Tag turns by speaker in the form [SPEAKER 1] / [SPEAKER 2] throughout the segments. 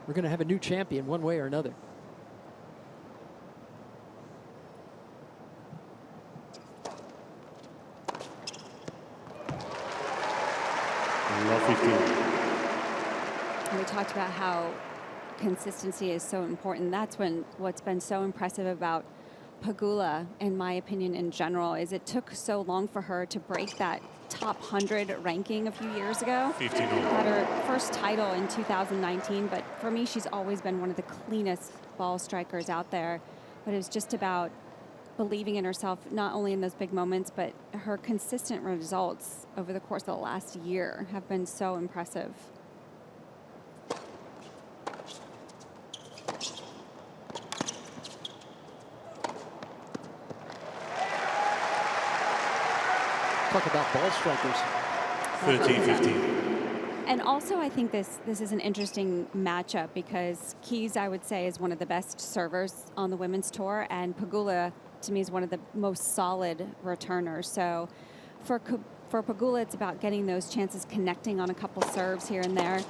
[SPEAKER 1] we're going to have a new champion one way or another.
[SPEAKER 2] We talked about how consistency is so important. That's what's been so impressive about Pegula, in my opinion, in general, is it took so long for her to break that top 100 ranking a few years ago.
[SPEAKER 3] 15 all.
[SPEAKER 2] Had her first title in 2019, but for me, she's always been one of the cleanest ball strikers out there. But it was just about believing in herself, not only in those big moments, but her consistent results over the course of the last year have been so impressive.
[SPEAKER 1] Talk about ball strikers.
[SPEAKER 3] 13-15.
[SPEAKER 2] And also, I think this is an interesting matchup because Keys, I would say, is one of the best servers on the women's tour, and Pegula, to me, is one of the most solid returners. So for Pegula, it's about getting those chances, connecting on a couple serves here and there.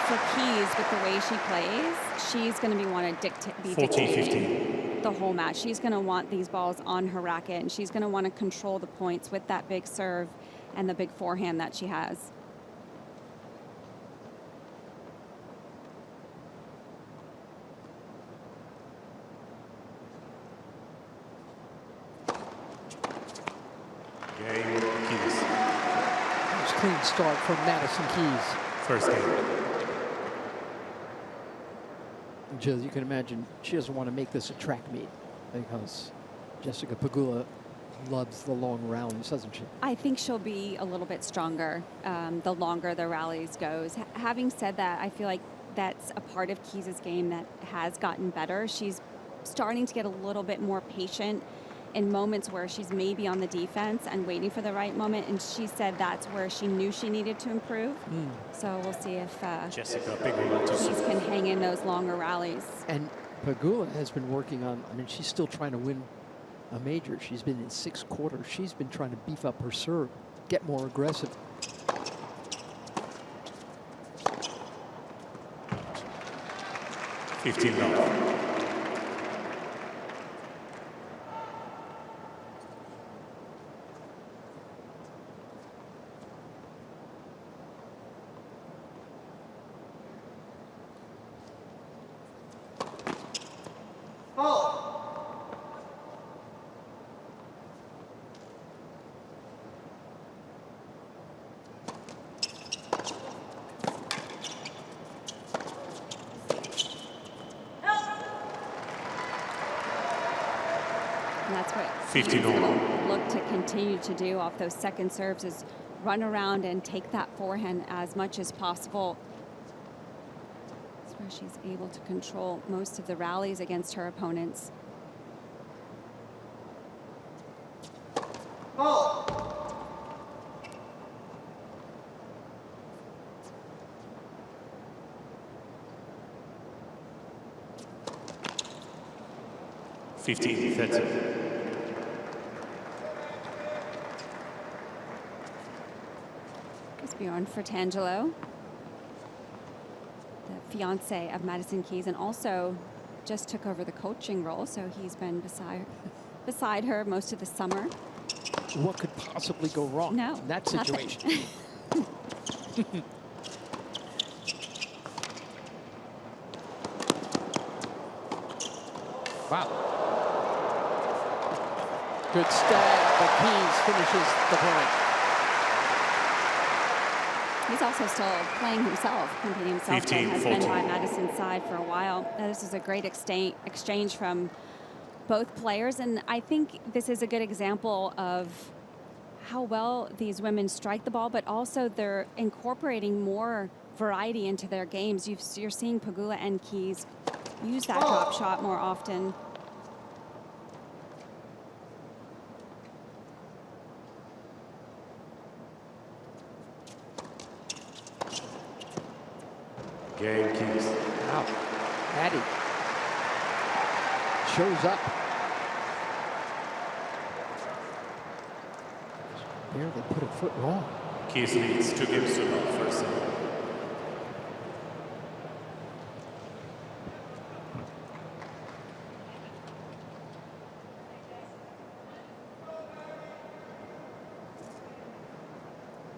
[SPEAKER 2] For Keys, with the way she plays, she's going to be want to be dictating the whole match. She's going to want these balls on her racket, and she's going to want to control the points with that big serve and the big forehand that she has.
[SPEAKER 3] Game Keys.
[SPEAKER 1] Nice clean start from Madison Keys.
[SPEAKER 3] First game.
[SPEAKER 1] Jill, you can imagine she doesn't want to make this a track meet because Jessica Pegula loves the long rallies, doesn't she?
[SPEAKER 2] I think she'll be a little bit stronger the longer the rallies goes. Having said that, I feel like that's a part of Keys' game that has gotten better. She's starting to get a little bit more patient in moments where she's maybe on the defense and waiting for the right moment, and she said that's where she knew she needed to improve. So we'll see if
[SPEAKER 3] Jessica Pegula
[SPEAKER 2] Keys can hang in those longer rallies.
[SPEAKER 1] And Pegula has been working on, I mean, she's still trying to win a major. She's been in 6 quarters. She's been trying to beef up her serve, get more aggressive.
[SPEAKER 3] $15.
[SPEAKER 2] And that's what
[SPEAKER 3] 50
[SPEAKER 2] will look to continue to do off those second serves is run around and take that forehand as much as possible. That's where she's able to control most of the rallies against her opponents. Bjorn Fratangelo, the fiance of Madison Keys, and also just took over the coaching role, so he's been beside her most of the summer.
[SPEAKER 1] What could possibly go wrong in that situation? Wow. Good stab, but Keys finishes the point.
[SPEAKER 2] He's also still playing himself, competing himself, but has been by Madison's side for a while. This is a great exchange from both players, and I think this is a good example of how well these women strike the ball, but also they're incorporating more variety into their games. You're seeing Pegula and Keys use that drop shot more often.
[SPEAKER 3] Game Keys.
[SPEAKER 1] Wow. Maddie shows up. Barely put a foot wrong.
[SPEAKER 3] Keys leads 2 games to 0 first set.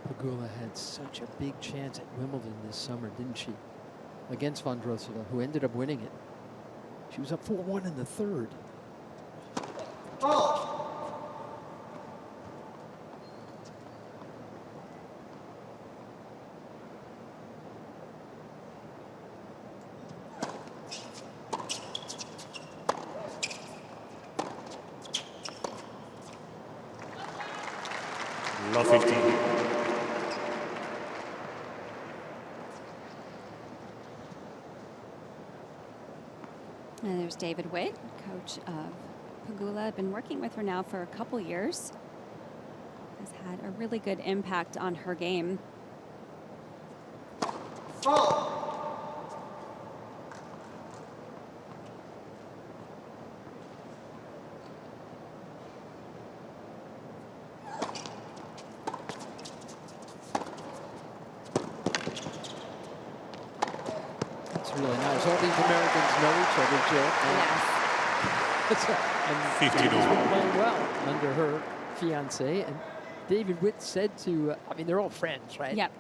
[SPEAKER 1] Pegula had such a big chance at Wimbledon this summer, didn't she? Against Vondrousova, who ended up winning it. She was up 4-1 in the third.
[SPEAKER 3] Love 15.
[SPEAKER 2] And there's David Witt, coach of Pegula. Been working with her now for a couple years. Has had a really good impact on her game.
[SPEAKER 1] That's really nice. All these Americans know each other, Jill.
[SPEAKER 2] Yes.
[SPEAKER 1] And
[SPEAKER 3] 15-0.
[SPEAKER 1] she's been playing well under her fiance. And David Witt said to, I mean, they're all friends, right?
[SPEAKER 2] Yep.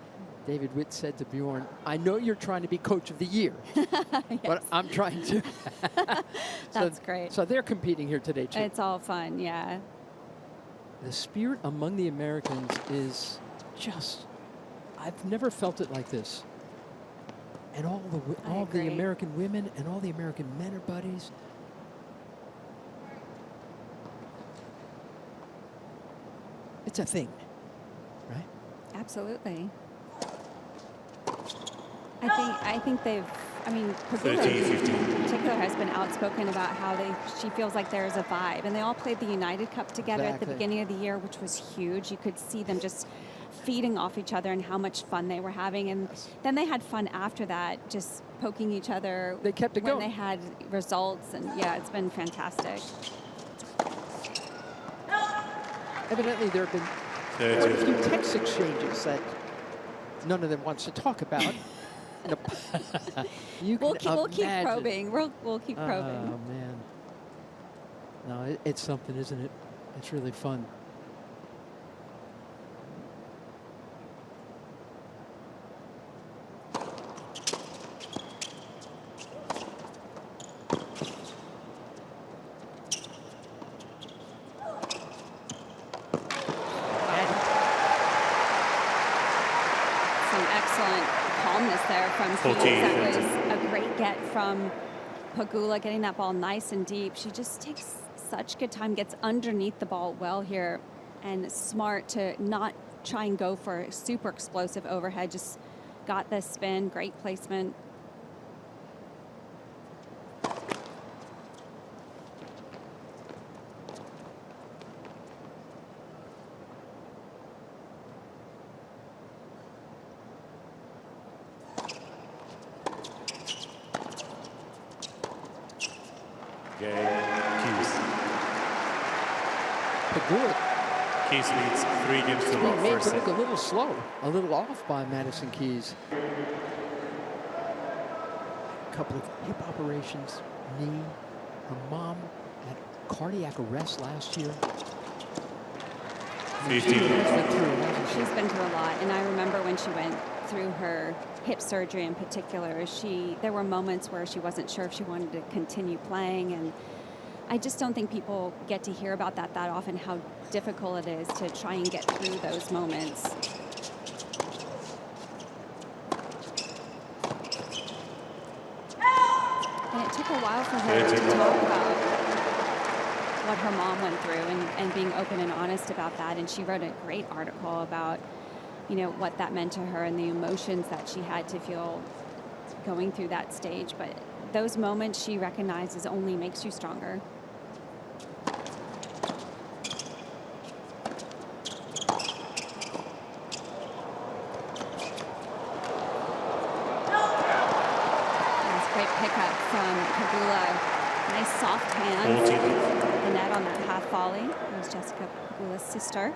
[SPEAKER 1] David Witt said to Bjorn, I know you're trying to be coach of the year, but I'm trying to.
[SPEAKER 2] That's great.
[SPEAKER 1] So they're competing here today, too.
[SPEAKER 2] It's all fun, yeah.
[SPEAKER 1] The spirit among the Americans is just, I've never felt it like this. And all the
[SPEAKER 2] agree.
[SPEAKER 1] American women and all the American men are buddies. It's a thing, right?
[SPEAKER 2] Absolutely. I think they've, I mean, Pegula
[SPEAKER 3] 13-15.
[SPEAKER 2] in particular has been outspoken about how she feels like there's a vibe. And they all played the United Cup together at the
[SPEAKER 1] Exactly.
[SPEAKER 2] beginning of the year, which was huge. You could see them just feeding off each other and how much fun they were having. And then they had fun after that, just poking each other.
[SPEAKER 1] They kept it
[SPEAKER 2] when
[SPEAKER 1] going.
[SPEAKER 2] they had results. And yeah, it's been fantastic.
[SPEAKER 1] Evidently, there have been quite a
[SPEAKER 3] 13.
[SPEAKER 1] few text exchanges that none of them wants to talk about. You
[SPEAKER 2] We'll
[SPEAKER 1] can
[SPEAKER 2] keep
[SPEAKER 1] imagine.
[SPEAKER 2] probing. We'll keep probing.
[SPEAKER 1] Oh, man. No, it's something, isn't it? It's really fun.
[SPEAKER 2] Some excellent calmness there from Keys.
[SPEAKER 3] 14,
[SPEAKER 2] That was
[SPEAKER 3] 15.
[SPEAKER 2] a great get from Pegula, getting that ball nice and deep. She just takes such good time, gets underneath the ball well here, and smart to not try and go for a super explosive overhead. Just got the spin, great placement.
[SPEAKER 3] Keys.
[SPEAKER 1] Pegula
[SPEAKER 3] Keys leads 3 games to 0
[SPEAKER 1] made
[SPEAKER 3] first
[SPEAKER 1] to
[SPEAKER 3] set.
[SPEAKER 1] look a little slow, a little off by Madison Keys. A couple of hip operations, knee. Her mom had cardiac arrest last year.
[SPEAKER 3] 15.
[SPEAKER 1] She's been through it, hasn't she?
[SPEAKER 2] She's been through a lot, and I remember when she went through her hip surgery in particular, there were moments where she wasn't sure if she wanted to continue playing, and I just don't think people get to hear about that often, how difficult it is to try and get through those moments. And it took a while for her to talk about what her mom went through and being open and honest about that. And she wrote a great article about, you know, what that meant to her and the emotions that she had to feel going through that stage. But those moments she recognizes only makes you stronger. Nice, great pickup from Pegula. Nice soft hands.
[SPEAKER 3] 14.
[SPEAKER 2] The net on that half volley. There's Jessica Pegula's sister.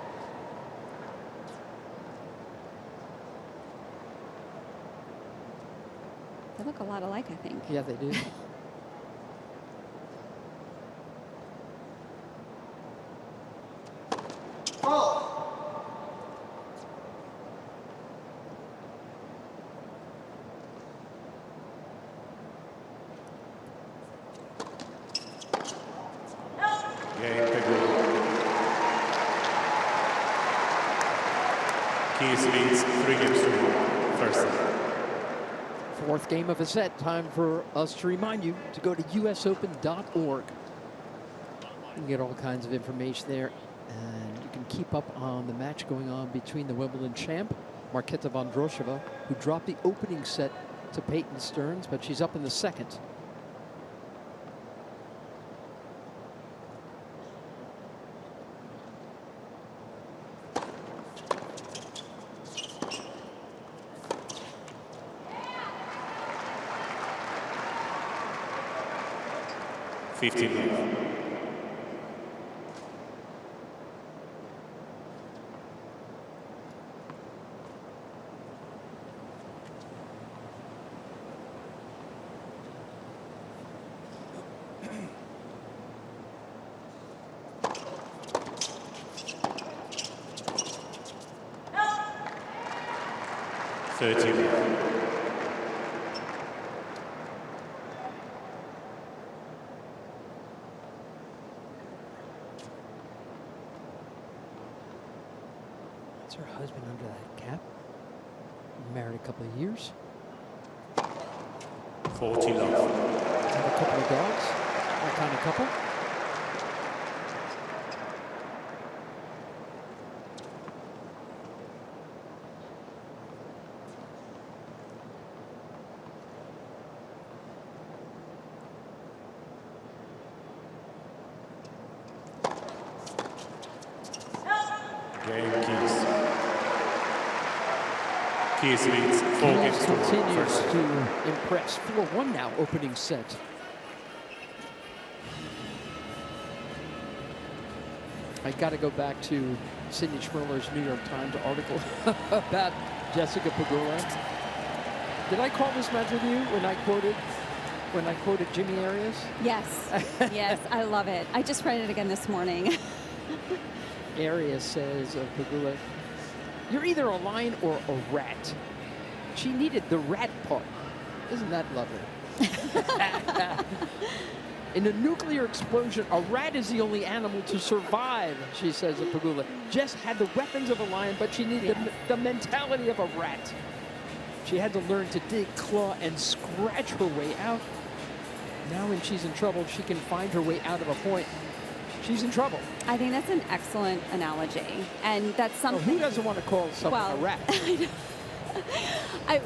[SPEAKER 2] They look a lot alike, I think.
[SPEAKER 1] Yeah, they do.
[SPEAKER 3] Game Pegula. Keys leads 3 games to 1. First set.
[SPEAKER 1] Fourth game of a set. Time for us to remind you to go to usopen.org. You can get all kinds of information there, and you can keep up on the match going on between the Wimbledon champ, Marketa Vondrousova, who dropped the opening set to Peyton Stearns, but she's up in the second.
[SPEAKER 3] Love. 30.
[SPEAKER 1] That's her husband under that cap. Married a couple of years.
[SPEAKER 3] 40 love.
[SPEAKER 1] Have a couple of dogs. That kind of couple.
[SPEAKER 3] Game Keys. Keys leads 4 games to 1.
[SPEAKER 1] Continues
[SPEAKER 3] First set.
[SPEAKER 1] to impress. 4-1 now, opening set. I got to go back to Sydney Schmirler's New York Times article about Jessica Pegula. Did I call this match with you when I quoted Jimmy Arias?
[SPEAKER 2] Yes. Yes, I love it. I just read it again this morning.
[SPEAKER 1] Arias says of Pegula, "You're either a lion or a rat." She needed the rat part. Isn't that lovely? In a nuclear explosion, a rat is the only animal to survive, she says of Pegula. Jess had the weapons of a lion, but she needed the mentality of a rat. She had to learn to dig, claw, and scratch her way out. Now when she's in trouble, she can find her way out of a point. She's in trouble.
[SPEAKER 2] I think that's an excellent analogy. And that's something...
[SPEAKER 1] Who doesn't want to call someone a rat?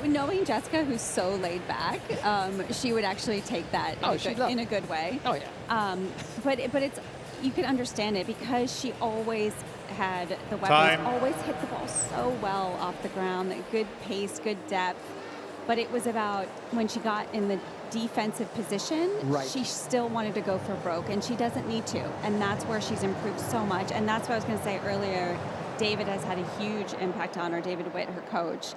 [SPEAKER 2] Knowing Jessica, who's so laid back, she would actually take that in a good way.
[SPEAKER 1] Oh, yeah.
[SPEAKER 2] But it's, you can understand it because she always had the weapons,
[SPEAKER 3] Time.
[SPEAKER 2] always hit the ball so well off the ground, good pace, good depth. But it was about when she got in the defensive position, she still wanted to go for broke, and she doesn't need to. And that's where she's improved so much. And that's what I was going to say earlier. David has had a huge impact on her, David Witt, her coach.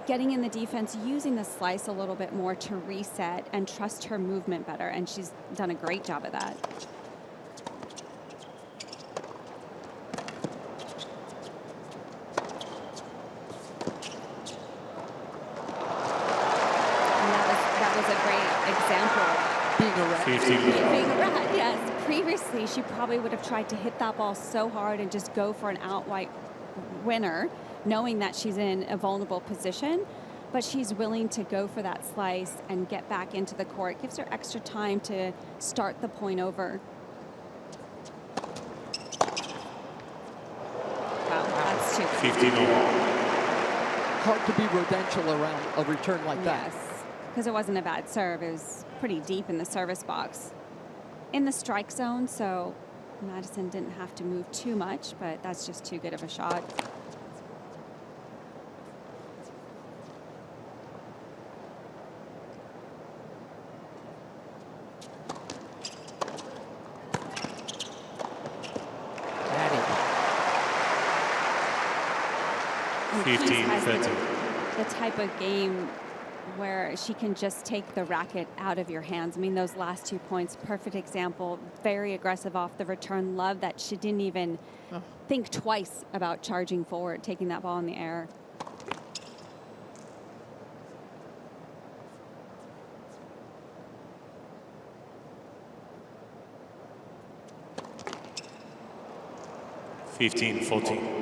[SPEAKER 2] Getting in the defense, using the slice a little bit more to reset and trust her movement better. And she's done a great job of that. Being a rat, yes. Previously, she probably would have tried to hit that ball so hard and just go for an outright winner, knowing that she's in a vulnerable position. But she's willing to go for that slice and get back into the court. Gives her extra time to start the point over. Wow, that's too good.
[SPEAKER 3] 15 all.
[SPEAKER 1] Hard to be rodential around a return like that.
[SPEAKER 2] Yes, because it wasn't a bad serve. It was pretty deep in the service box. In the strike zone, so Madison didn't have to move too much, but that's just too good of a shot. Keys
[SPEAKER 3] 15,
[SPEAKER 2] has
[SPEAKER 3] 13.
[SPEAKER 2] the type of game where she can just take the racket out of your hands. I mean, those last 2 points, perfect example. Very aggressive off the return. Love that she didn't even think twice about charging forward, taking that ball in the air.
[SPEAKER 3] Fifteen, 14.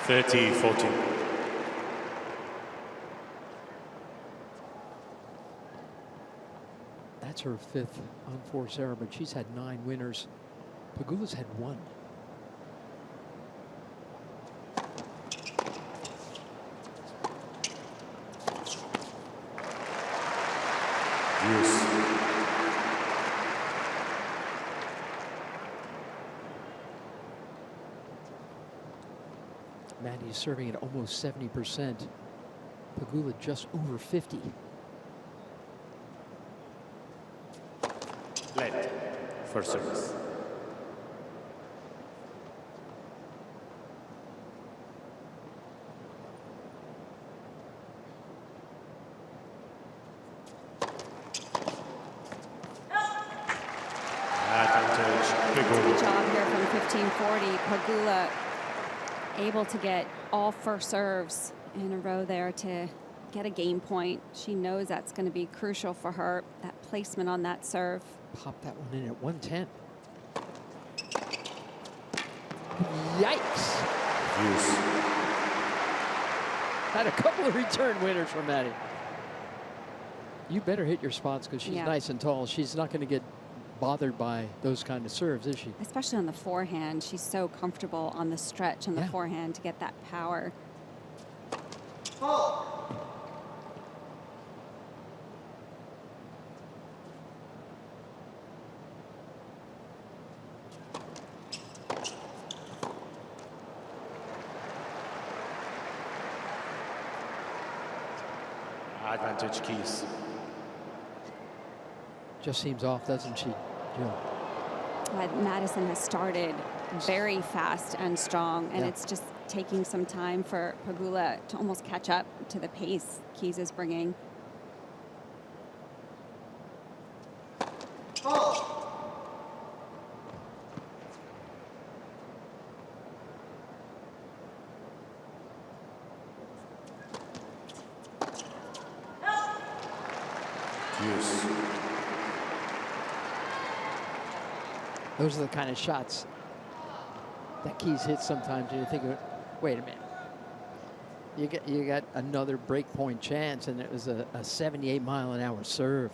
[SPEAKER 3] Thirty, 14.
[SPEAKER 1] That's her 5th unforced error, but she's had 9 winners. Pegula's had 1.
[SPEAKER 3] Yes.
[SPEAKER 1] Maddie's serving at almost 70%. Pegula just over 50.
[SPEAKER 3] Led. First service. Advantage,
[SPEAKER 2] Good
[SPEAKER 3] Pegula.
[SPEAKER 2] job here from 1540. Pegula able to get all first serves in a row there to get a game point. She knows that's going to be crucial for her, that placement on that serve.
[SPEAKER 1] Pop that one in at 110. Yikes.
[SPEAKER 3] Yes.
[SPEAKER 1] Had a couple of return winners from Maddie. You better hit your spots because she's nice and tall. She's not going to get bothered by those kind of serves, is she?
[SPEAKER 2] Especially on the forehand. She's so comfortable on the stretch on the forehand to get that power.
[SPEAKER 3] Advantage, Keys.
[SPEAKER 1] Just seems off, doesn't she, Jill?
[SPEAKER 2] Madison has started very fast and strong, and
[SPEAKER 1] Yeah.
[SPEAKER 2] it's just taking some time for Pegula to almost catch up to the pace Keys is bringing.
[SPEAKER 3] Yes.
[SPEAKER 1] Those are the kind of shots that Keys hits sometimes, and you think, wait a minute. You got another break point chance, and it was a 78-mile-an-hour serve.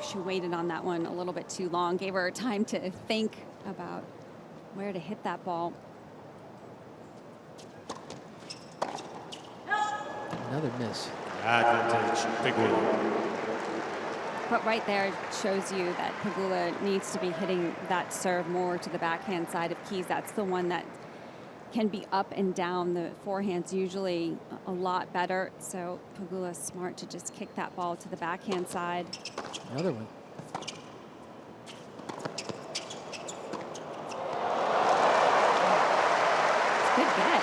[SPEAKER 2] She waited on that one a little bit too long, gave her time to think about where to hit that ball.
[SPEAKER 1] Another miss.
[SPEAKER 3] Advantage, Pegula.
[SPEAKER 2] But right there shows you that Pegula needs to be hitting that serve more to the backhand side of Keys. That's the one that can be up and down. The forehand's usually a lot better. So Pegula's smart to just kick that ball to the backhand side.
[SPEAKER 1] Another one.
[SPEAKER 2] Good get.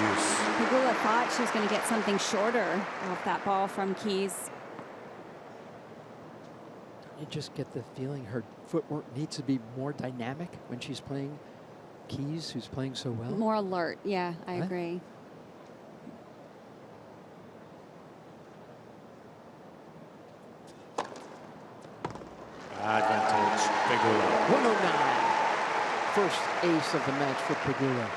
[SPEAKER 3] Yes.
[SPEAKER 2] Pegula thought she was going to get something shorter off that ball from Keys.
[SPEAKER 1] You just get the feeling her footwork needs to be more dynamic when she's playing Keys, who's playing so well.
[SPEAKER 2] More alert. Yeah, I agree.
[SPEAKER 3] Advantage, Pegula.
[SPEAKER 1] 109. First ace of the match for Pegula.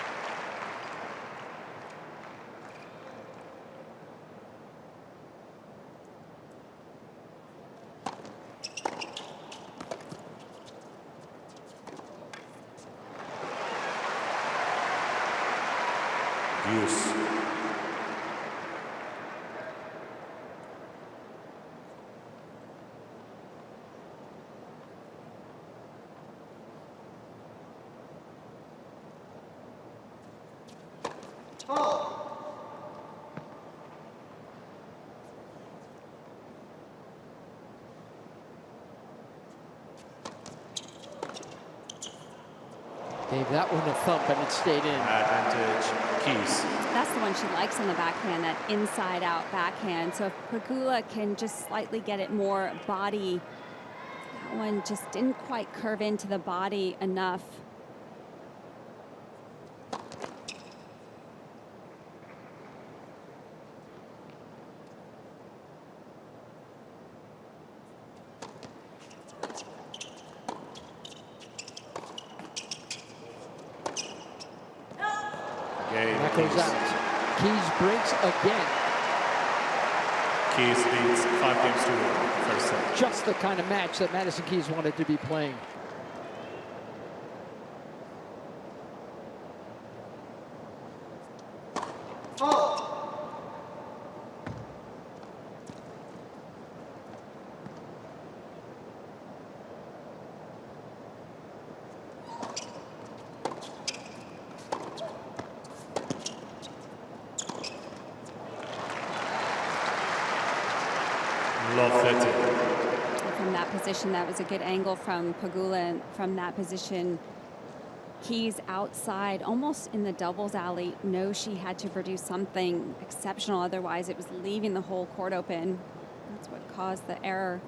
[SPEAKER 1] Gave that one a thump and it stayed in.
[SPEAKER 3] Advantage, Keys.
[SPEAKER 2] That's the one she likes on the backhand, that inside-out backhand. So if Pegula can just slightly get it more body, that one just didn't quite curve into the body enough.
[SPEAKER 1] That goes out. Keys breaks again.
[SPEAKER 3] Keys leads 5 games to 1. First set.
[SPEAKER 1] Just the kind of match that Madison Keys wanted to be playing.
[SPEAKER 2] From that position, that was a good angle from Pegula, and from that position, Keys outside, almost in the doubles alley, knows she had to produce something exceptional, otherwise it was leaving the whole court open. That's what caused the error.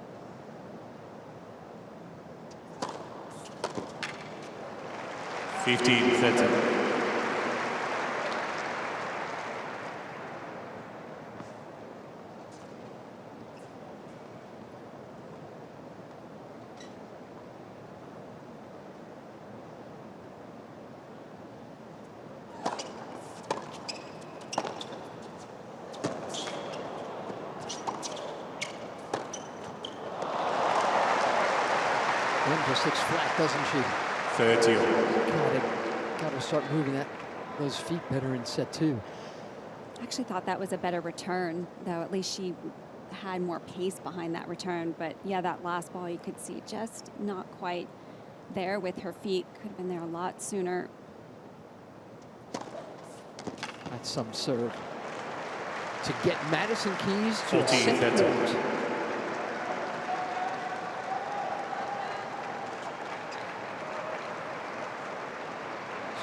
[SPEAKER 1] Just six flat, doesn't she?
[SPEAKER 3] 30.
[SPEAKER 1] Got to start moving those feet better in set 2.
[SPEAKER 2] I actually thought that was a better return, though. At least she had more pace behind that return. But yeah, that last ball you could see just not quite there with her feet. Could have been there a lot sooner.
[SPEAKER 1] That's some serve to get Madison Keys to
[SPEAKER 3] 14.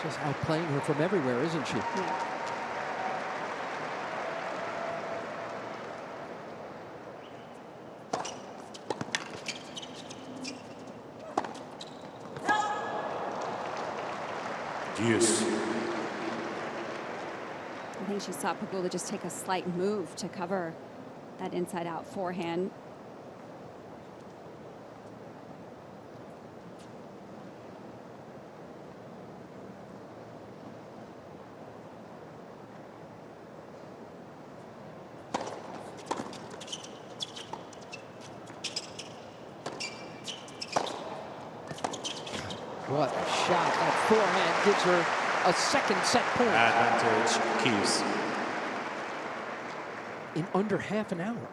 [SPEAKER 1] She's outplaying her from everywhere, isn't she?
[SPEAKER 2] Yeah.
[SPEAKER 3] Deuce.
[SPEAKER 2] I think she saw Pegula just take a slight move to cover that inside-out forehand.
[SPEAKER 1] What a shot. That forehand gives her a second set point.
[SPEAKER 3] Advantage, Keys.
[SPEAKER 1] In under half an hour.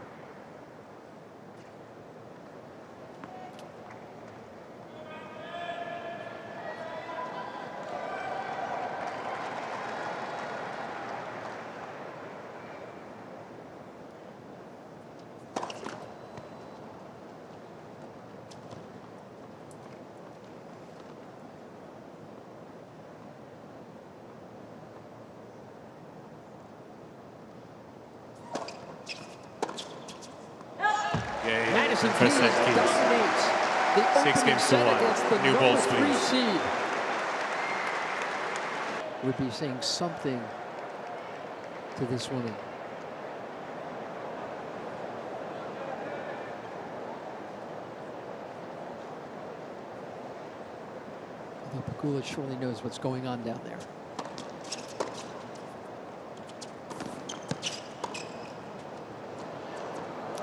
[SPEAKER 1] Madison Keys dominates the
[SPEAKER 3] 6
[SPEAKER 1] opening
[SPEAKER 3] games to
[SPEAKER 1] set
[SPEAKER 3] 1.
[SPEAKER 1] against the
[SPEAKER 3] New
[SPEAKER 1] number
[SPEAKER 3] balls,
[SPEAKER 1] 3
[SPEAKER 3] please.
[SPEAKER 1] seed. Would be saying something to this woman. Although Pegula surely knows what's going on down there.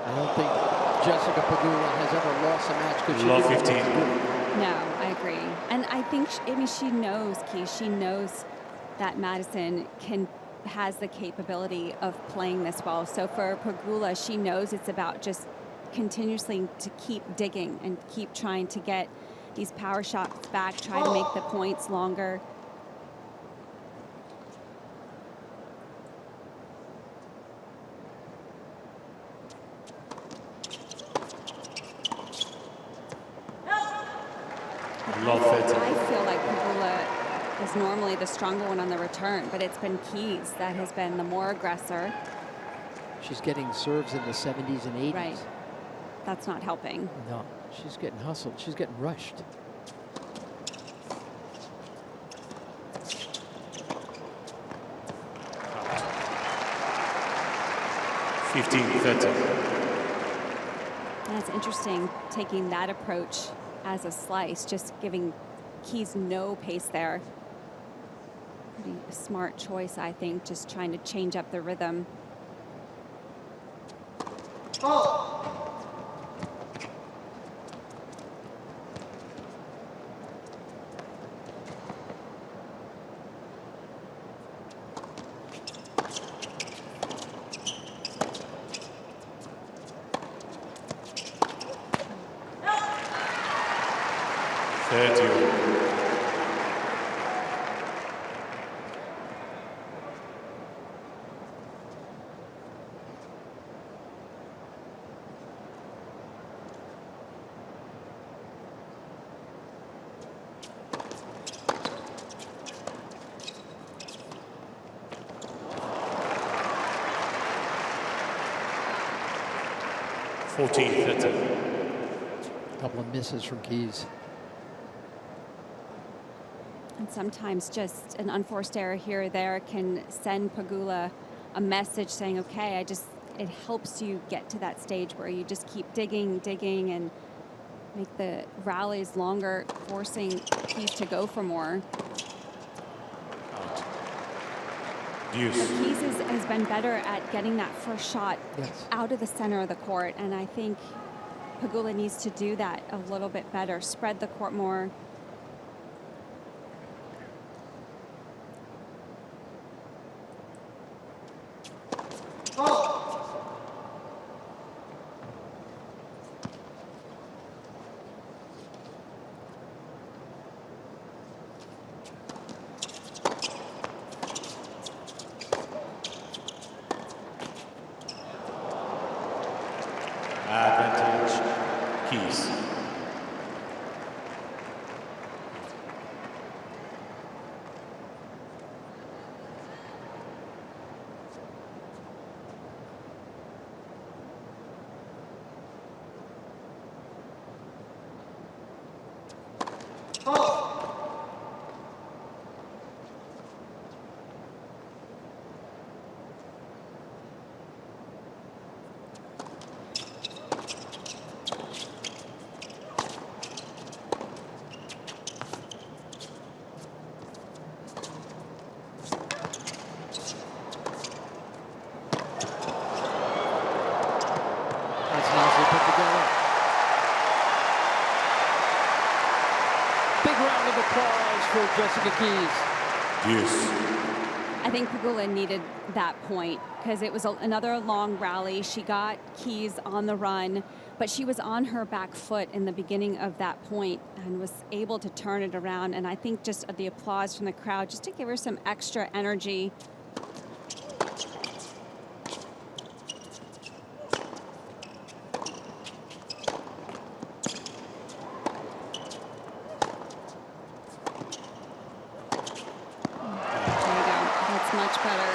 [SPEAKER 1] I don't think Jessica Pegula has ever lost a match because she
[SPEAKER 3] Low
[SPEAKER 1] didn't
[SPEAKER 3] 15.
[SPEAKER 1] want to do it.
[SPEAKER 2] No, I agree. And I think, she knows, Keys, she knows that Madison has the capability of playing this well. So for Pegula, she knows it's about just continuously to keep digging and keep trying to get these power shots back, try to make the points longer.
[SPEAKER 3] Low 30.
[SPEAKER 2] I feel like Pegula is normally the stronger one on the return, but it's been Keys that has been the more aggressor.
[SPEAKER 1] She's getting serves in the 70s and 80s.
[SPEAKER 2] Right. That's not helping.
[SPEAKER 1] No, she's getting hustled. She's getting rushed.
[SPEAKER 3] Out. 15-30.
[SPEAKER 2] And it's interesting taking that approach as a slice, just giving Keys no pace there. Pretty smart choice, I think, just trying to change up the rhythm.
[SPEAKER 4] Oh.
[SPEAKER 1] A couple of misses from Keys.
[SPEAKER 2] And sometimes just an unforced error here or there can send Pegula a message saying, okay, it helps you get to that stage where you just keep digging, and make the rallies longer, forcing Keys to go for more.
[SPEAKER 3] Out. Deuce.
[SPEAKER 2] Keys has been better at getting that first shot out of the center of the court, and I think Pegula needs to do that a little bit better, spread the court more.
[SPEAKER 3] Advantage, Keys.
[SPEAKER 1] Jessica Keys.
[SPEAKER 3] Deuce.
[SPEAKER 2] I think Pegula needed that point because it was another long rally. She got Keys on the run, but she was on her back foot in the beginning of that point and was able to turn it around. And I think just the applause from the crowd just to give her some extra energy. Much better.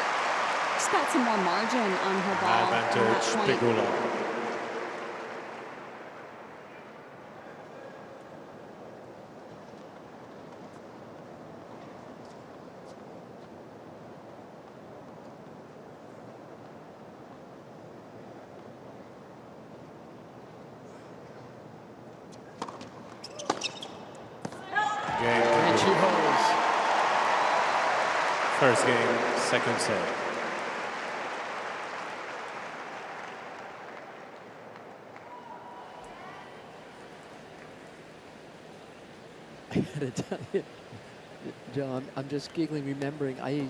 [SPEAKER 2] She's got some more margin on her ball.
[SPEAKER 3] Advantage, Pegula.
[SPEAKER 1] And she holds.
[SPEAKER 3] First game, second set.
[SPEAKER 1] I gotta tell you, John, I'm just giggling remembering I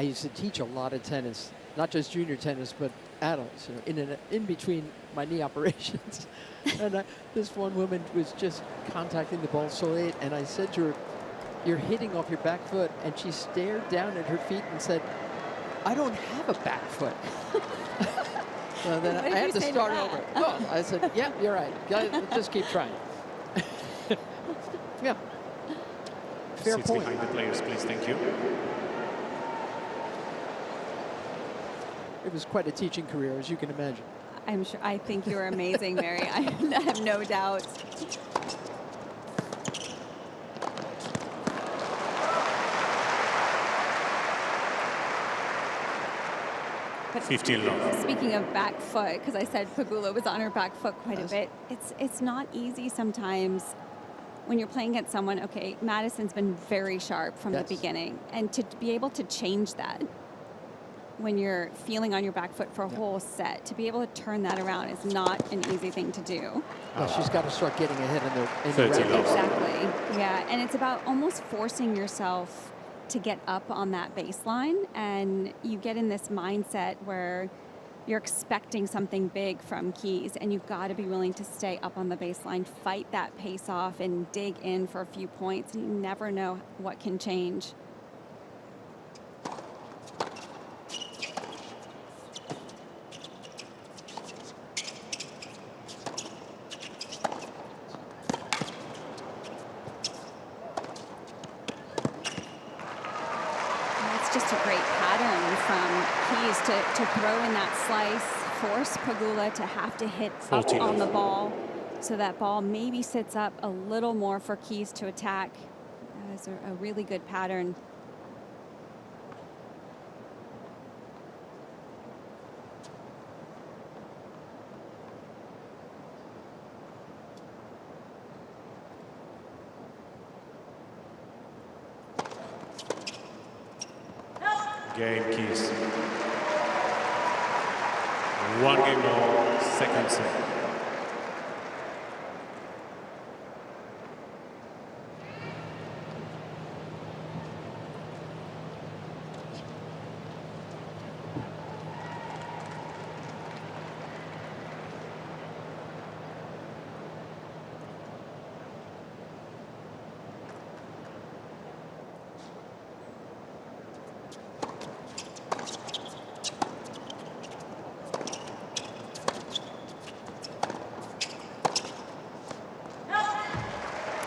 [SPEAKER 1] used to teach a lot of tennis, not just junior tennis, but adults, you know, in between my knee operations. And this one woman was just contacting the ball so late, and I said to her, "You're hitting off your back foot," and she stared down at her feet and said, "I don't have a back foot." So then I had to start over. Well, I said, "Yeah, you're right. Just keep trying." Yeah. fair
[SPEAKER 3] seats
[SPEAKER 1] point.
[SPEAKER 3] behind the players, please. Thank you.
[SPEAKER 1] It was quite a teaching career, as you can imagine.
[SPEAKER 2] I'm sure. I think you're amazing, Mary. I have no doubt. But
[SPEAKER 3] 15 love.
[SPEAKER 2] speaking of back foot, because I said Pegula was on her back foot quite
[SPEAKER 1] Yes.
[SPEAKER 2] a bit, it's not easy sometimes when you're playing against someone. Okay, Madison's been very sharp from
[SPEAKER 1] Yes.
[SPEAKER 2] the beginning, and to be able to change that when you're feeling on your back foot for a whole set, to be able to turn that around is not an easy thing to do.
[SPEAKER 1] Well, she's got to start getting ahead in the
[SPEAKER 3] 30
[SPEAKER 1] racket.
[SPEAKER 3] love.
[SPEAKER 2] Exactly. Yeah, and it's about almost forcing yourself to get up on that baseline, and you get in this mindset where you're expecting something big from Keys, and you've got to be willing to stay up on the baseline, fight that pace off, and dig in for a few points, and you never know what can change. Just a great pattern from Keys to throw in that slice, force Pegula to have to hit up
[SPEAKER 3] 40
[SPEAKER 2] on the
[SPEAKER 3] love.
[SPEAKER 2] ball, so that ball maybe sits up a little more for Keys to attack. That's a really good pattern.
[SPEAKER 3] Game Keys. 1 game more, second set.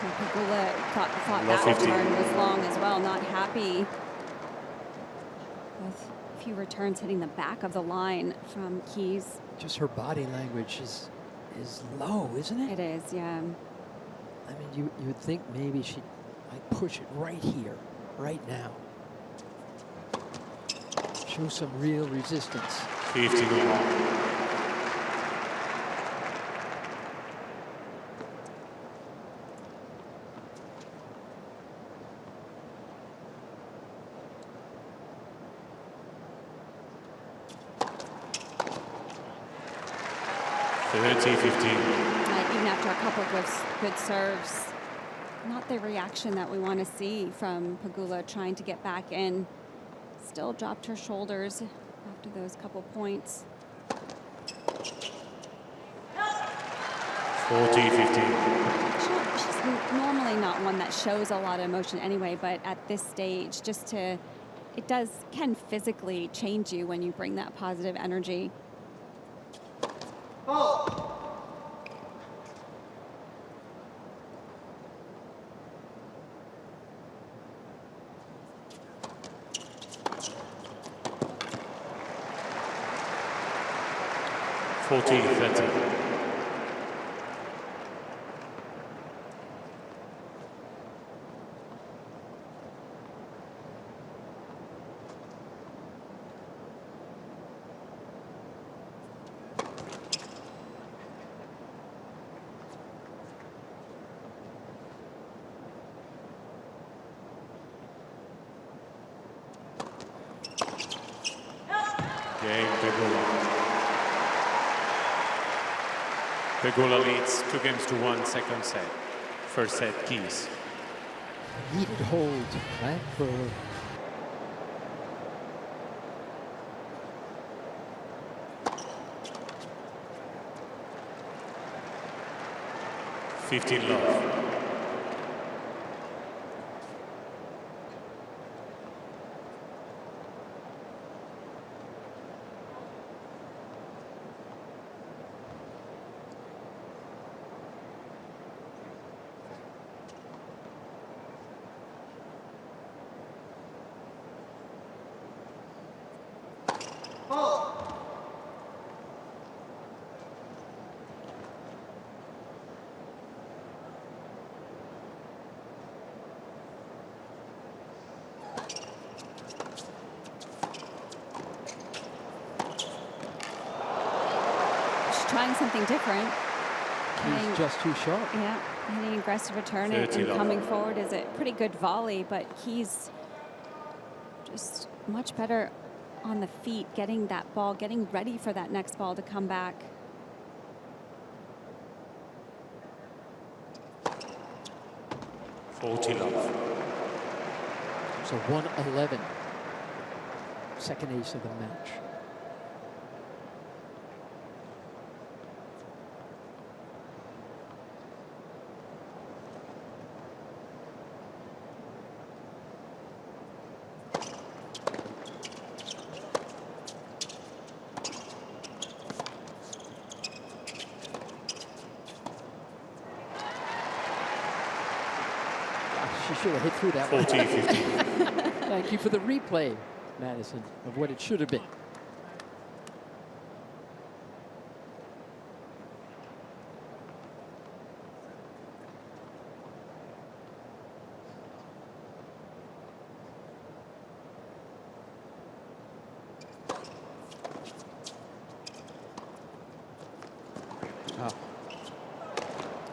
[SPEAKER 2] Pegula thought
[SPEAKER 3] Love
[SPEAKER 2] that
[SPEAKER 3] 15.
[SPEAKER 2] return was long as well, not happy with a few returns hitting the back of the line from Keys.
[SPEAKER 1] Just her body language is low, isn't it?
[SPEAKER 2] It is, yeah.
[SPEAKER 1] I mean, you would think maybe she'd like push it right here, right now. Show some real resistance.
[SPEAKER 3] 15 love.
[SPEAKER 2] Even after a couple of good serves, not the reaction that we want to see from Pegula trying to get back in. Still dropped her shoulders after those couple points.
[SPEAKER 3] 40-15.
[SPEAKER 2] She's normally not one that shows a lot of emotion anyway, but at this stage, it can physically change you when you bring that positive energy.
[SPEAKER 4] Oh.
[SPEAKER 3] Game Pegula. Pegula leads 2-1, second set. First set, Keys.
[SPEAKER 1] Needed hold, right? For
[SPEAKER 3] 15 love.
[SPEAKER 2] trying something different.
[SPEAKER 1] He's just too sharp.
[SPEAKER 2] Yeah, hitting aggressive return and coming forward is a pretty good volley, but he's just much better on the feet, getting that ball, getting ready for that next ball to come back.
[SPEAKER 3] So
[SPEAKER 1] 111. Second ace of the match. She should have hit through that one.
[SPEAKER 3] 40-50.
[SPEAKER 1] Thank you for the replay, Madison, of what it should have been.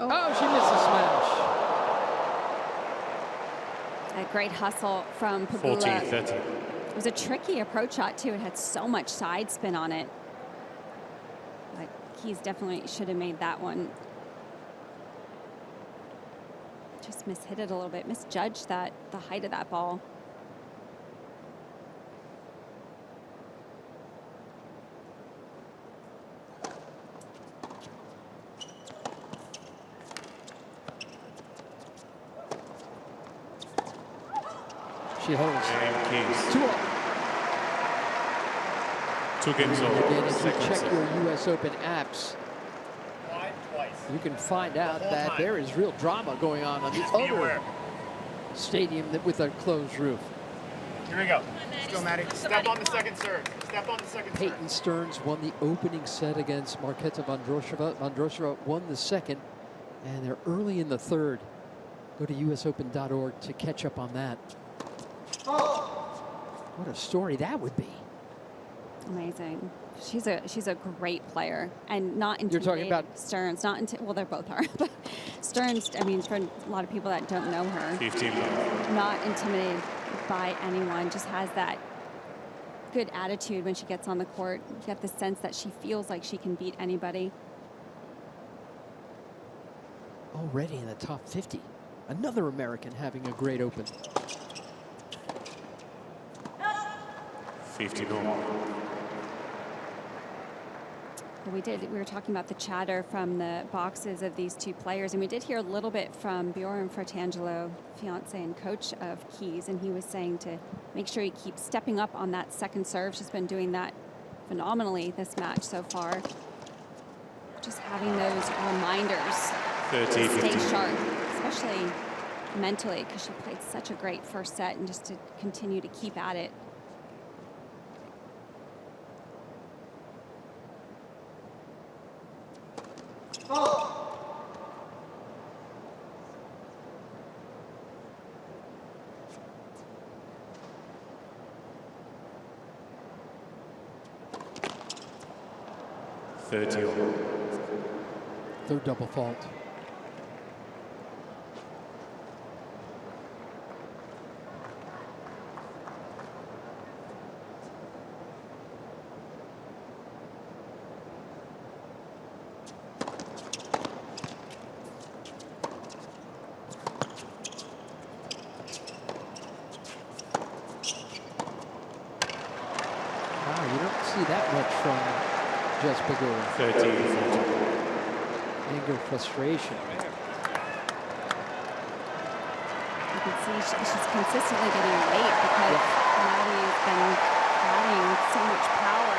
[SPEAKER 1] Oh, she missed a smash.
[SPEAKER 2] A great hustle from Pegula.
[SPEAKER 3] 40-30.
[SPEAKER 2] It was a tricky approach shot, too. It had so much side spin on it. But Keys definitely should have made that one. Just mishit it a little bit, misjudged the height of that ball.
[SPEAKER 1] She holds.
[SPEAKER 3] Keys.
[SPEAKER 1] 2-all.
[SPEAKER 3] 2 games over.
[SPEAKER 1] Again, if you
[SPEAKER 3] Second
[SPEAKER 1] check
[SPEAKER 3] set.
[SPEAKER 1] your US Open apps, you can find out that there is real drama going on the other stadium with a closed roof.
[SPEAKER 4] Here we go. Let's go, Maddie. Step on the second serve. Step on the second serve.
[SPEAKER 1] Peyton Stearns won the opening set against Marketa Vondrousova. Vondrousova won the second, and they're early in the third. Go to usopen.org to catch up on that. What a story that would be.
[SPEAKER 2] Amazing. She's a great player, and not intimidated.
[SPEAKER 1] You're talking about
[SPEAKER 2] Stearns, well, they both are, but Stearns, I mean, for a lot of people that don't know her,
[SPEAKER 3] 15 love.
[SPEAKER 2] not intimidated by anyone, just has that good attitude when she gets on the court. You get the sense that she feels like she can beat anybody.
[SPEAKER 1] already in the top 50. Another American having a great open.
[SPEAKER 3] 50
[SPEAKER 2] We were talking about the chatter from the boxes of these two players, and we did hear a little bit from Bjorn Fratangelo, fiance and coach of Keys, and he was saying to make sure he keeps stepping up on that second serve. She's been doing that phenomenally this match so far. Just having those reminders to stay sharp, especially mentally, because she played such a great first set, and just to continue to keep at it.
[SPEAKER 1] Third double fault. Wow, you don't see that much from just Pegula.
[SPEAKER 3] 13-14.
[SPEAKER 1] Anger, frustration.
[SPEAKER 2] You can see she's consistently getting late because Maddie's been adding so much power.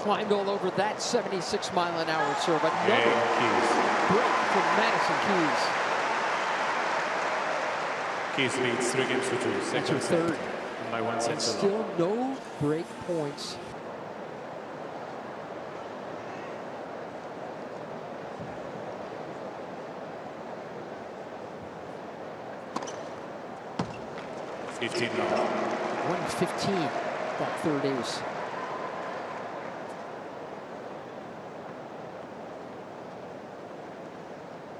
[SPEAKER 1] Climbed all over that 76-mile-an-hour serve. Another break from Madison Keys.
[SPEAKER 3] Keys leads 3 games to 2.
[SPEAKER 1] That's her
[SPEAKER 3] Second
[SPEAKER 1] third.
[SPEAKER 3] set by 1 set
[SPEAKER 1] And
[SPEAKER 3] to
[SPEAKER 1] still no break points.
[SPEAKER 3] $15.
[SPEAKER 1] 115, that third ace.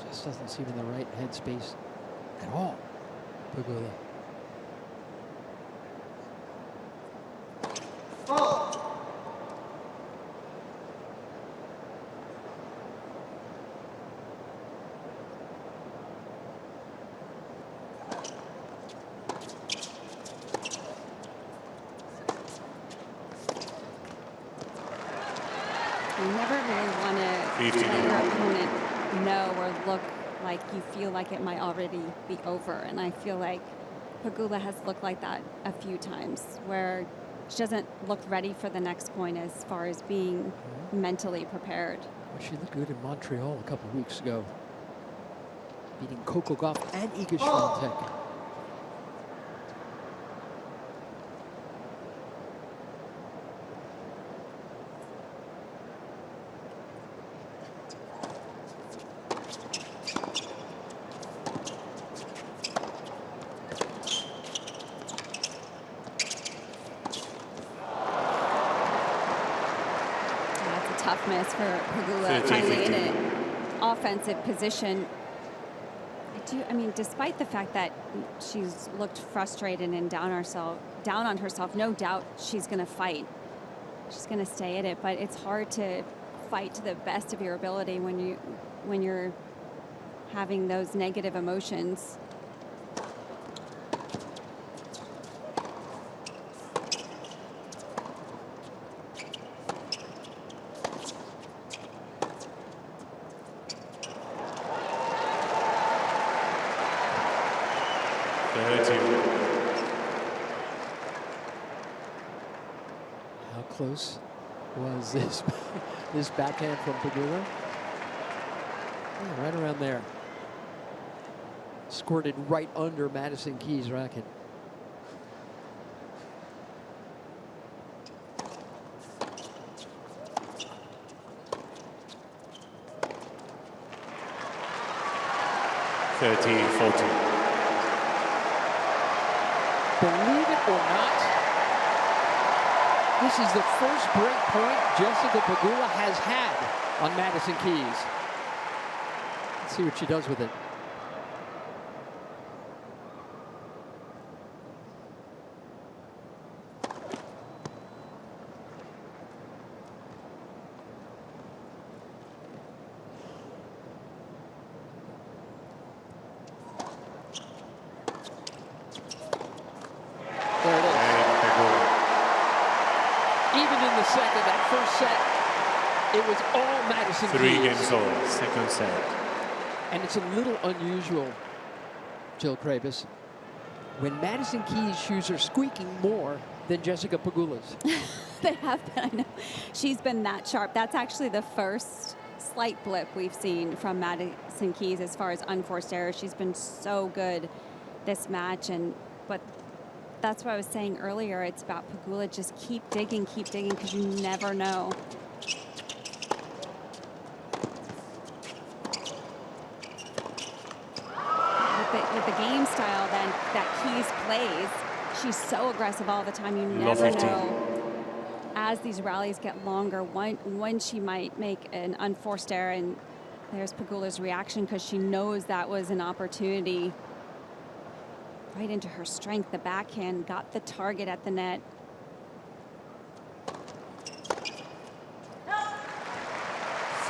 [SPEAKER 1] Just doesn't seem in the right headspace at all, Pegula.
[SPEAKER 2] You never really want to let your opponent know or look like you feel like it might already be over. And I feel like Pegula has looked like that a few times, where she doesn't look ready for the next point as far as being mentally prepared.
[SPEAKER 1] Well, she looked good in Montreal a couple of weeks ago, beating Coco Gauff and Iga Swiatek.
[SPEAKER 2] Tough miss for Pegula, finally in an offensive position. I mean, despite the fact that she's looked frustrated and down on herself, no doubt she's going to fight. She's going to stay at it, but it's hard to fight to the best of your ability when you're having those negative emotions.
[SPEAKER 1] How close was this backhand from Pegula? Yeah, right around there. Squirted right under Madison Keys' racket. Believe it or not, this is the first break point Jessica Pegula has had on Madison Keys. Let's see what she does with it. There it is. Even in the second, that first set, it was all Madison Keys.
[SPEAKER 3] 3 games all, second set.
[SPEAKER 1] And it's a little unusual, Jill Krabus, when Madison Keys' shoes are squeaking more than Jessica Pegula's.
[SPEAKER 2] They have been, I know. She's been that sharp. That's actually the first slight blip we've seen from Madison Keys as far as unforced errors. She's been so good this match, but that's what I was saying earlier. It's about Pegula. Just keep digging, because you never know. With the game style that Keys plays, she's so aggressive all the time. You never know, as these rallies get longer, when she might make an unforced error. And there's Pegula's reaction, because she knows that was an opportunity. Right into her strength. The backhand got the target at the net.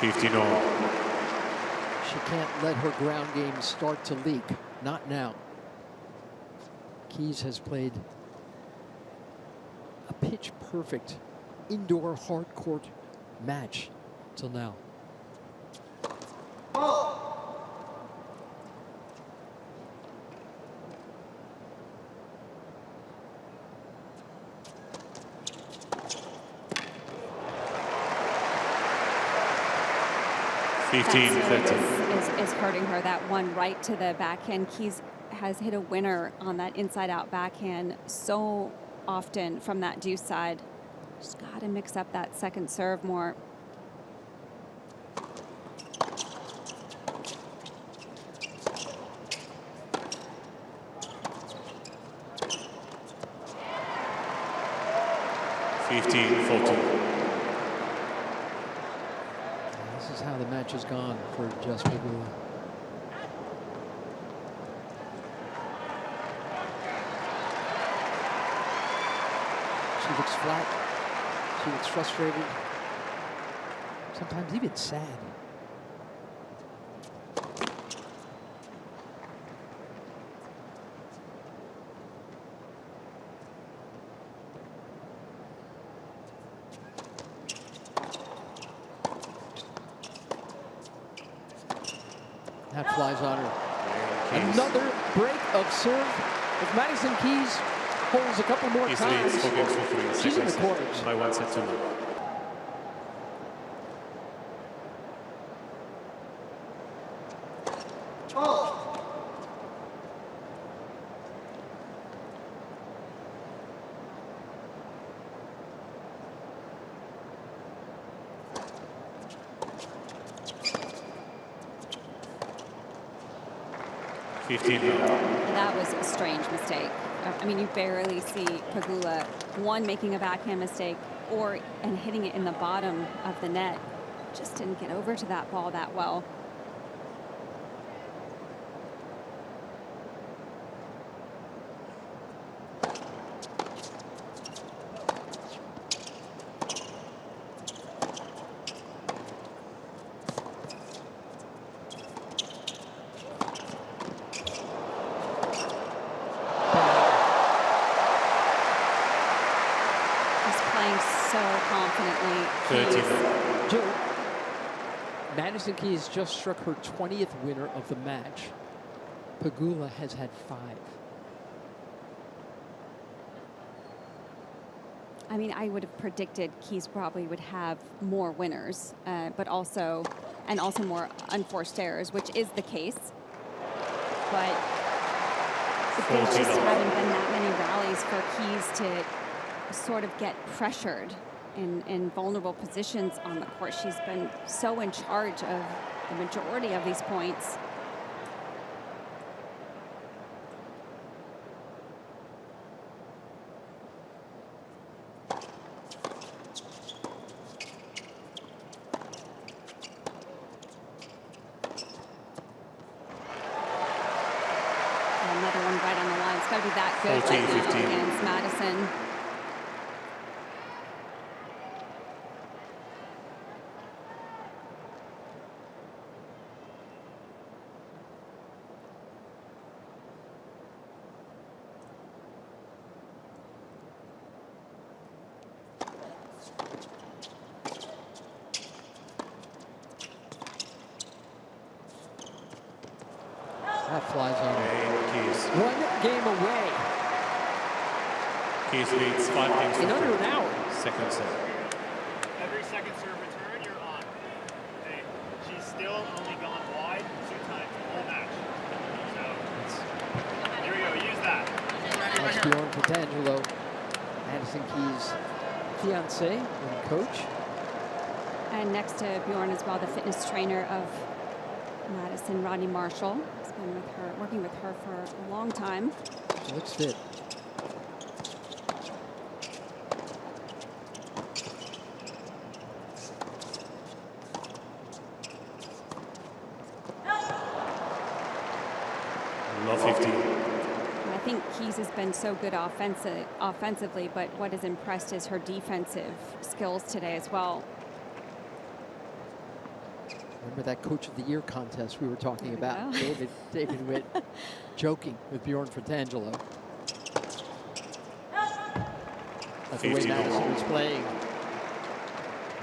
[SPEAKER 1] She can't let her ground game start to leak. Not now. Keys has played a pitch-perfect indoor hard court match till now.
[SPEAKER 2] Is hurting her. That one right to the backhand. Keys has hit a winner on that inside-out backhand so often from that deuce side. Just got to mix up that second serve more.
[SPEAKER 1] This is how the match has gone for Jess Pegula. She looks flat. She looks frustrated. Sometimes even sad. That flies on her. Another break of serve. If Madison Keys holds a couple more times, she's in the quarters.
[SPEAKER 3] By 1 set to 0.
[SPEAKER 2] That was a strange mistake. I mean, you barely see Pegula, one, making a backhand mistake and hitting it in the bottom of the net. Just didn't get over to that ball that well.
[SPEAKER 1] Joe, Madison Keys just struck her 20th winner of the match. Pegula has had 5.
[SPEAKER 2] I mean, I would have predicted Keys probably would have more winners, but also more unforced errors, which is the case. But there just haven't been that many rallies for Keys to sort of get pressured in vulnerable positions on the court. She's been so in charge of the majority of these points. Another one right on the line. It's got to be that good right now against Madison.
[SPEAKER 1] That flies on. Keys. 1 game away.
[SPEAKER 3] Keys leads 5 games
[SPEAKER 1] in under an hour.
[SPEAKER 3] Second set.
[SPEAKER 4] Every second serve return, you're on. Hey, she's still only gone wide 2 times the whole match. So here we go. Use that.
[SPEAKER 1] That's Bjorn Fratangelo, Madison Keys' fiance and coach.
[SPEAKER 2] And next to Bjorn as well, the fitness trainer of Madison, Rodney Marshall. He's been with her, working with her for a long time.
[SPEAKER 1] She looks fit.
[SPEAKER 3] Low 50.
[SPEAKER 2] I think Keys has been so good offensively, but what has impressed is her defensive skills today as well.
[SPEAKER 1] Remember that Coach of the Year contest we were talking about? David Witt joking with Bjorn Fratangelo. That's the way Madison is playing.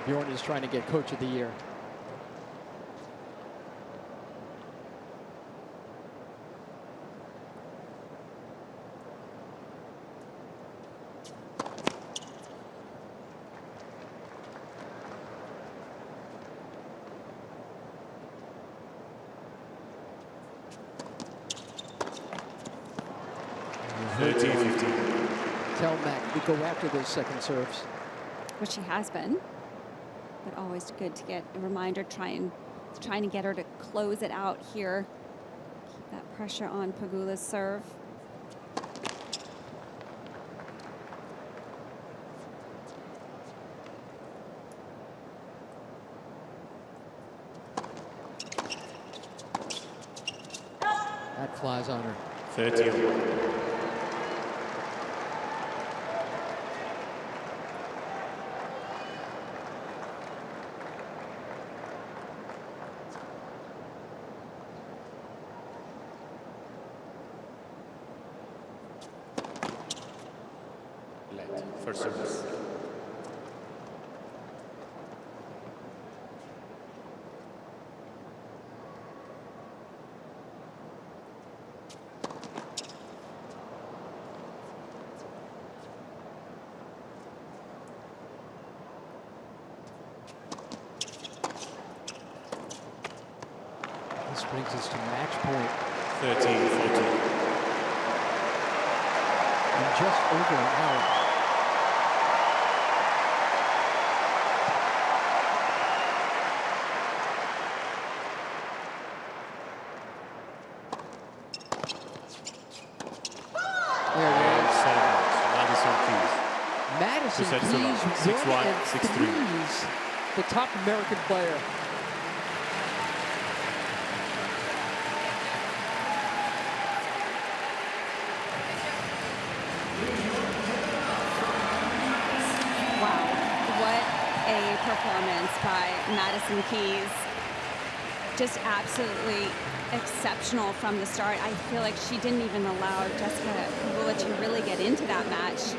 [SPEAKER 1] Bjorn is trying to get Coach of the Year. tell Mac to go after those second serves.
[SPEAKER 2] Which she has been. But always good to get a reminder, trying to get her to close it out here. Keep that pressure on Pegula's serve.
[SPEAKER 1] That flies on her.
[SPEAKER 3] 30. Let for service.
[SPEAKER 1] This brings us to match point.
[SPEAKER 3] 13-14.
[SPEAKER 1] In just over an hour. There it is.
[SPEAKER 3] Madison Keys.
[SPEAKER 1] Madison
[SPEAKER 3] Two sets to
[SPEAKER 1] Keys,
[SPEAKER 3] love. 6-1,
[SPEAKER 1] one of
[SPEAKER 3] 6-3.
[SPEAKER 1] threes, the top American player.
[SPEAKER 2] Wow, what a performance by Madison Keys. Just absolutely exceptional from the start. I feel like she didn't even allow Jessica Pegula to really get into that match.